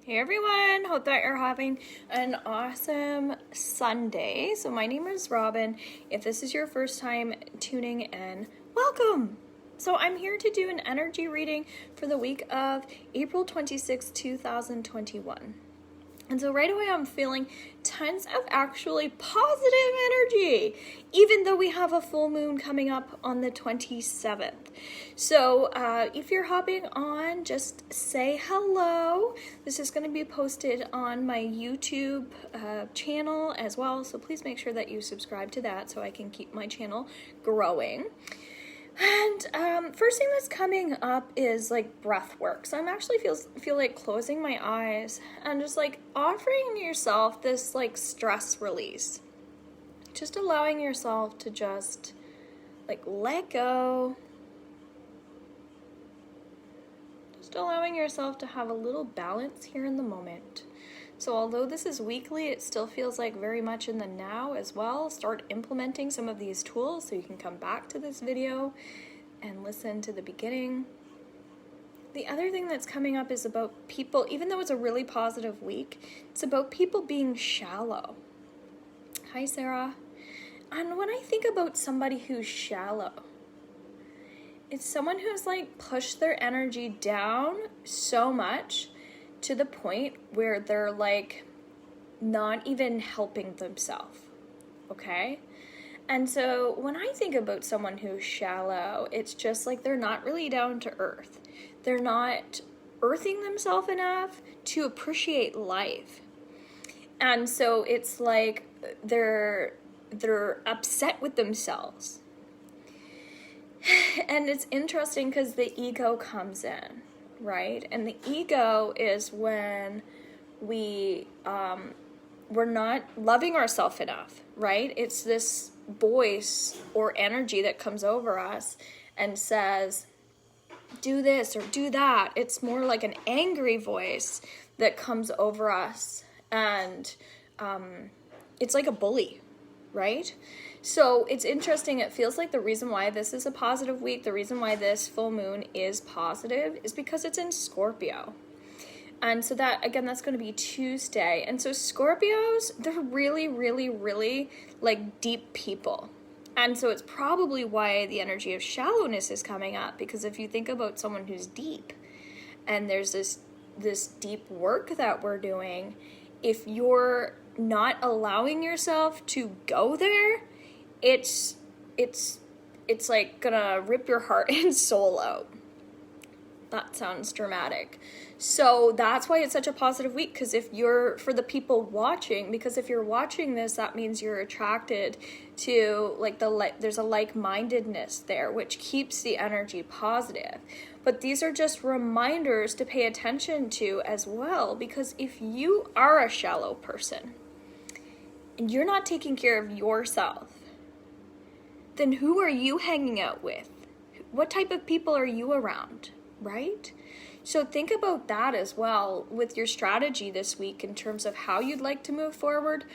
Hey everyone, hope that you're having an awesome Sunday. So my name is Robin. If this is your first time tuning in, welcome. So I'm here to do an energy reading for the week of April 26, 2021. And so right away I'm feeling tons of actually positive energy, even though we have a full moon coming up on the 27th. So if you're hopping on, just say hello. This is going to be posted on my YouTube channel as well. So please make sure that you subscribe to that so I can keep my channel growing. And first thing that's coming up is like breath work. So I'm actually feel like closing my eyes and just like offering yourself this like stress release. Just allowing yourself to just like let go. Just allowing yourself to have a little balance here in the moment. So although this is weekly, it still feels like very much in the now as well. Start implementing some of these tools so you can come back to this video and listen to the beginning. The other thing that's coming up is about people, even though it's a really positive week, it's about people being shallow. Hi, Sarah. And when I think about somebody who's shallow, it's someone who's like pushed their energy down so much to the point where they're like not even helping themselves, okay? And so when I think about someone who's shallow, it's just like they're not really down to earth. They're not earthing themselves enough to appreciate life. And so it's like they're upset with themselves. And it's interesting because the ego comes in, right? And the ego is when we're not loving ourselves enough, right? It's this voice or energy that comes over us and says, do this or do that. It's more like an angry voice that comes over us, and it's like a bully, right? So it's interesting. It feels like the reason why this is a positive week, the reason why this full moon is positive is because it's in Scorpio. And so that, again, that's going to be Tuesday. And so Scorpios, they're really, really, really like deep people. And so it's probably why the energy of shallowness is coming up, because if you think about someone who's deep and there's this deep work that we're doing, if you're not allowing yourself to go there, it's like gonna rip your heart and soul out. That sounds dramatic. So that's why it's such a positive week, because if you're, for the people watching, because if you're watching this, that means you're attracted to like there's a like-mindedness there, which keeps the energy positive. But these are just reminders to pay attention to as well, because if you are a shallow person and you're not taking care of yourself, then who are you hanging out with? What type of people are you around, right? So think about that as well with your strategy this week in terms of how you'd like to move forward.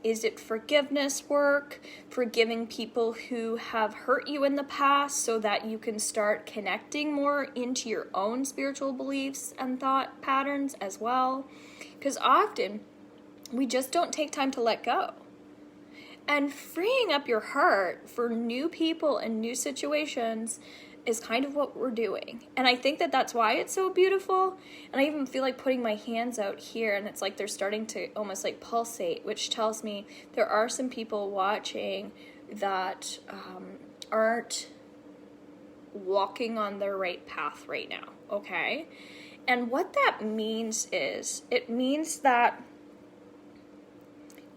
Is it forgiveness work, forgiving people who have hurt you in the past so that you can start connecting more into your own spiritual beliefs and thought patterns as well? Because often we just don't take time to let go. And freeing up your heart for new people and new situations is kind of what we're doing. And I think that that's why it's so beautiful. And I even feel like putting my hands out here and it's like they're starting to almost like pulsate, which tells me there are some people watching that aren't walking on their right path right now, okay? And what that means is, it means that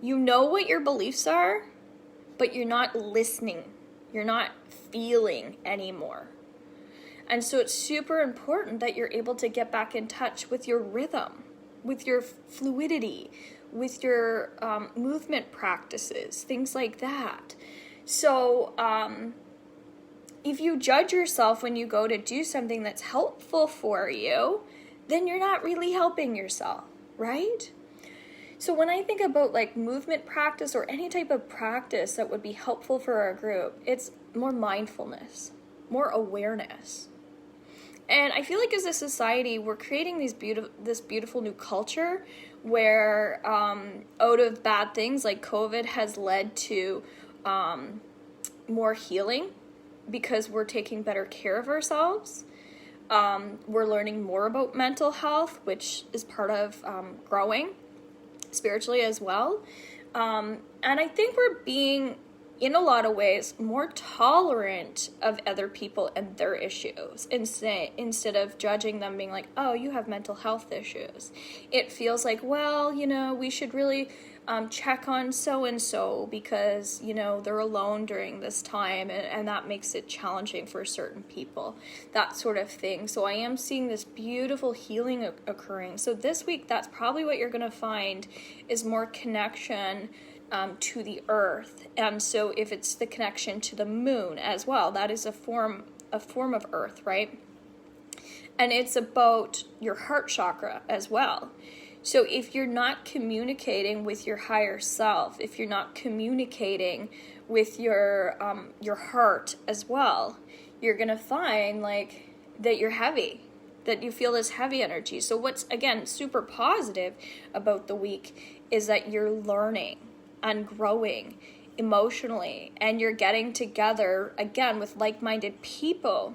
you know what your beliefs are, but you're not listening. You're not feeling anymore. And so it's super important that you're able to get back in touch with your rhythm, with your fluidity, with your movement practices, things like that. So if you judge yourself when you go to do something that's helpful for you, then you're not really helping yourself, right? So when I think about like movement practice or any type of practice that would be helpful for our group, it's more mindfulness, more awareness. And I feel like as a society, we're creating this beautiful new culture where out of bad things like COVID has led to more healing because we're taking better care of ourselves. We're learning more about mental health, which is part of growing spiritually as well. And I think we're being, in a lot of ways, more tolerant of other people and their issues instead of judging them, being like, oh, you have mental health issues. It feels like, well, we should really check on so-and-so because, they're alone during this time, and that makes it challenging for certain people, that sort of thing. So I am seeing this beautiful healing occurring. So this week, that's probably what you're going to find is more connection to the earth. And so if it's the connection to the moon as well, that is a form of earth, right? And it's about your heart chakra as well. So if you're not communicating with your higher self, if you're not communicating with your heart as well, you're gonna find like that you're heavy, that you feel this heavy energy. So what's, again, super positive about the week is that you're learning and growing emotionally, and you're getting together again with like-minded people.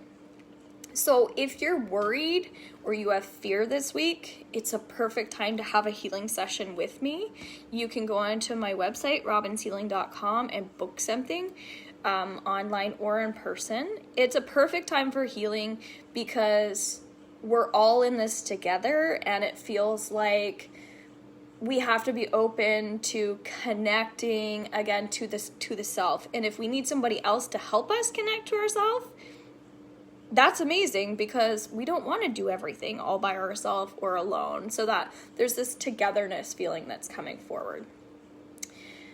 So if you're worried or you have fear this week, it's a perfect time to have a healing session with me. You can go onto my website, robinshealing.com, and book something online or in person. It's a perfect time for healing because we're all in this together, and it feels like we have to be open to connecting again to the self. And if we need somebody else to help us connect to ourselves, that's amazing, because we don't want to do everything all by ourselves or alone. So that there's this togetherness feeling that's coming forward.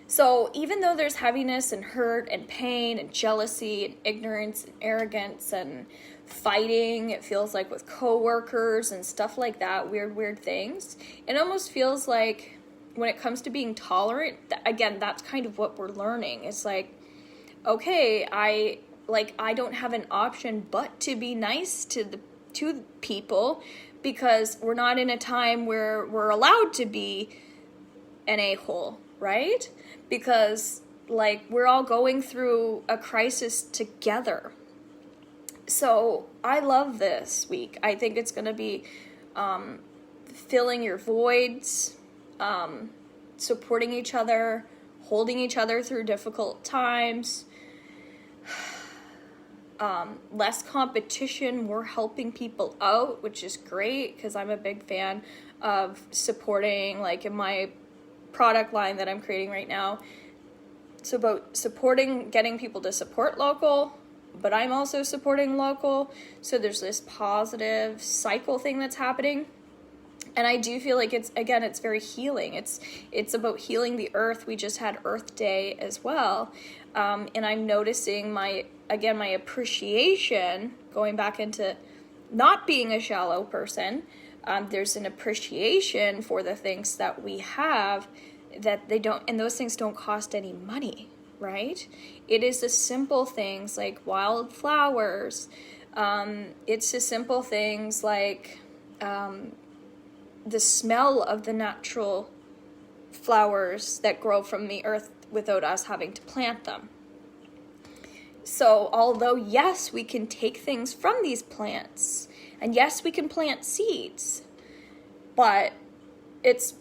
So even though there's heaviness and hurt and pain and jealousy and ignorance and arrogance and fighting, it feels like with coworkers and stuff like that, weird things, it almost feels like when it comes to being tolerant, again, that's kind of what we're learning. It's like, okay, I don't have an option but to be nice to people, because we're not in a time where we're allowed to be an a-hole, right? Because we're all going through a crisis together. So I love this week. I think it's going to be filling your voids, supporting each other, holding each other through difficult times, less competition, more helping people out, which is great because I'm a big fan of supporting, in my product line that I'm creating right now. It's about supporting, getting people to support local, but I'm also supporting local. So there's this positive cycle thing that's happening. And I do feel like it's very healing. It's about healing the earth. We just had Earth Day as well. And I'm noticing my appreciation, going back into not being a shallow person. There's an appreciation for the things that we have, that they don't, and those things don't cost any money, right? It is the simple things like wildflowers. It's the simple things like the smell of the natural flowers that grow from the earth without us having to plant them. So although, yes, we can take things from these plants, and yes, we can plant seeds, but it's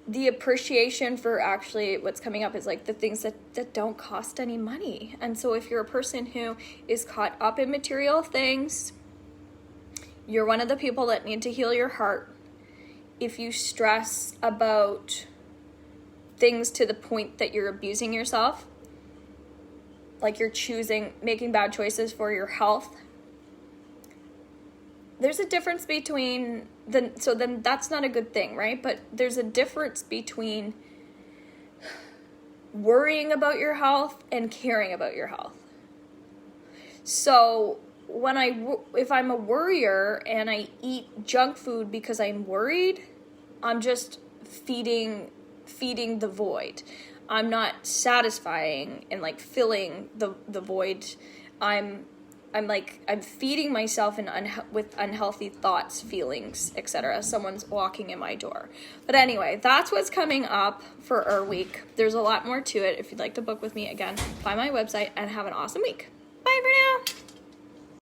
the appreciation for actually what's coming up is the things that don't cost any money. And so if you're a person who is caught up in material things, you're one of the people that need to heal your heart. If you stress about things to the point that you're abusing yourself, like you're making bad choices for your health, there's a difference between then that's not a good thing, right? But there's a difference between worrying about your health and caring about your health. So if I'm a worrier and I eat junk food because I'm worried, I'm just feeding the void. I'm not satisfying and filling the void. I'm I'm feeding myself with unhealthy thoughts, feelings, etc. Someone's walking in my door. But anyway, that's what's coming up for our week. There's a lot more to it. If you'd like to book with me, again, find my website and have an awesome week. Bye for now.